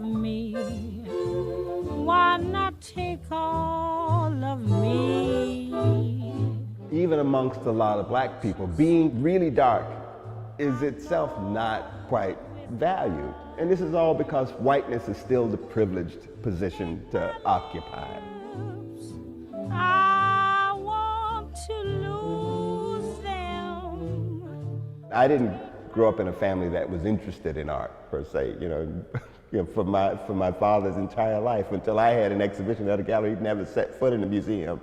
of me? Why not take all of me? Even amongst a lot of black people, being really dark is itself not quite valued. And this is all because whiteness is still the privileged position to occupy. I want to lose them. I didn't grow up in a family that was interested in art, per se, for my father's entire life, until I had an exhibition at a gallery. He'd never set foot in a museum.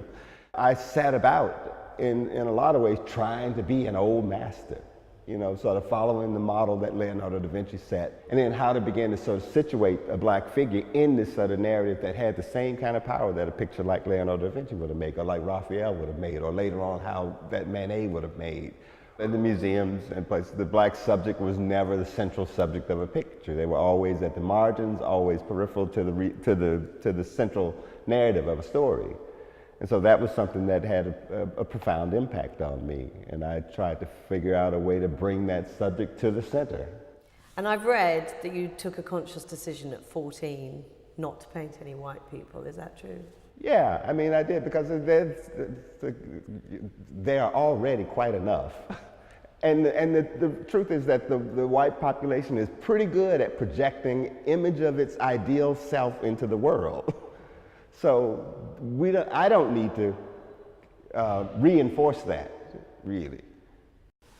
I sat about in a lot of ways trying to be an old master, sort of following the model that Leonardo da Vinci set, and then how to begin to sort of situate a black figure in this sort of narrative that had the same kind of power that a picture like Leonardo da Vinci would have made, or like Raphael would have made, or later on how that Manet would have made. In the museums and places, the black subject was never the central subject of a picture. They were always at the margins, always peripheral to the central narrative of a story. And so that was something that had a profound impact on me. And I tried to figure out a way to bring that subject to the center. And I've read that you took a conscious decision at 14 not to paint any white people. Is that true? Yeah, I mean, I did, because there are already quite enough. And the truth is that the white population is pretty good at projecting image of its ideal self into the world. So I don't need to reinforce that, really.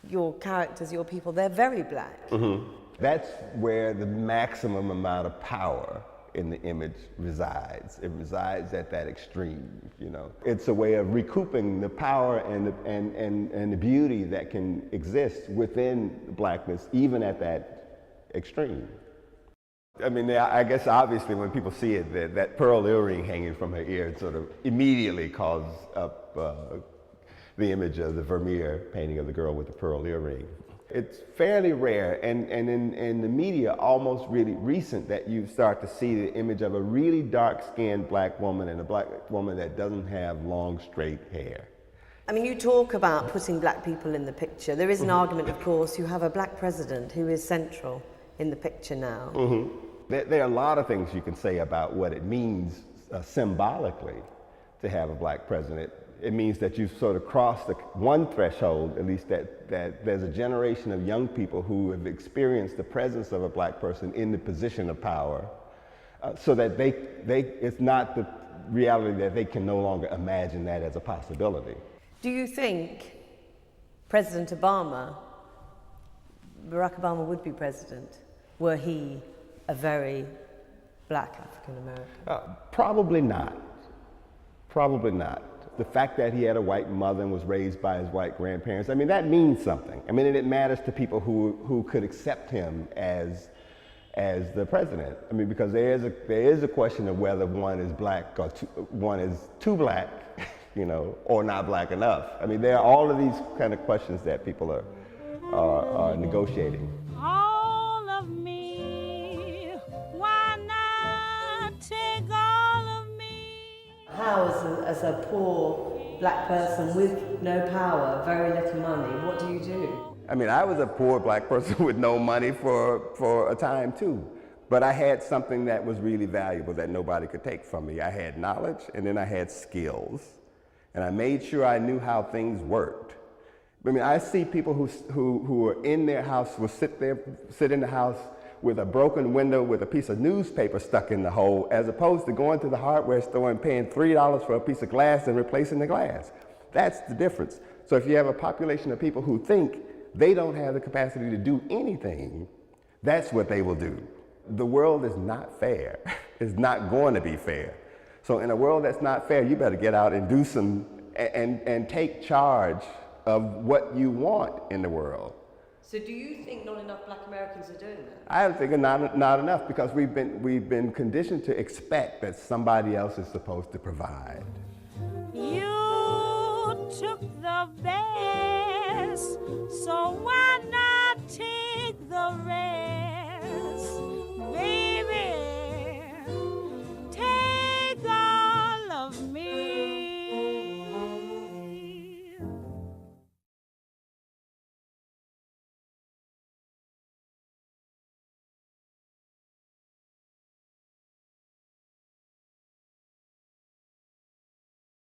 Your characters, your people, they're very black. Mm-hmm. That's where the maximum amount of power in the image resides. It resides at that extreme, It's a way of recouping the power and the beauty that can exist within blackness, even at that extreme. I mean, I guess obviously when people see it, that pearl earring hanging from her ear sort of immediately calls up the image of the Vermeer painting of the girl with the pearl earring. It's fairly rare, and in the media, almost really recent, that you start to see the image of a really dark-skinned black woman and a black woman that doesn't have long, straight hair. I mean, you talk about putting black people in the picture. There is an argument, of course. You have a black president who is central in the picture now. Mm-hmm. There are a lot of things you can say about what it means symbolically to have a black president. It means that you've sort of crossed one threshold, at least that there's a generation of young people who have experienced the presence of a black person in the position of power, so that it's not the reality that they can no longer imagine that as a possibility. Do you think President Barack Obama would be president were he a very black African American? Probably not. Probably not. The fact that he had a white mother and was raised by his white grandparents, I mean, that means something. I mean, and it matters to people who could accept him as the president. I mean, because there is a question of whether one is black or one is too black, or not black enough. I mean, there are all of these kind of questions that people are negotiating. All of me, why not take all of me? How, as a poor black person with no power, very little money, what do you do? I mean, I was a poor black person with no money for a time too. But I had something that was really valuable that nobody could take from me. I had knowledge, and then I had skills. And I made sure I knew how things worked. I mean, I see people who are in their house, will sit in the house with a broken window with a piece of newspaper stuck in the hole, as opposed to going to the hardware store and paying $3 for a piece of glass and replacing the glass. That's the difference. So if you have a population of people who think they don't have the capacity to do anything, that's what they will do. The world is not fair. It's not going to be fair. So in a world that's not fair, you better get out and do and take charge of what you want in the world. So do you think not enough black Americans are doing that? I think not enough, because we've been conditioned to expect that somebody else is supposed to provide. You took the best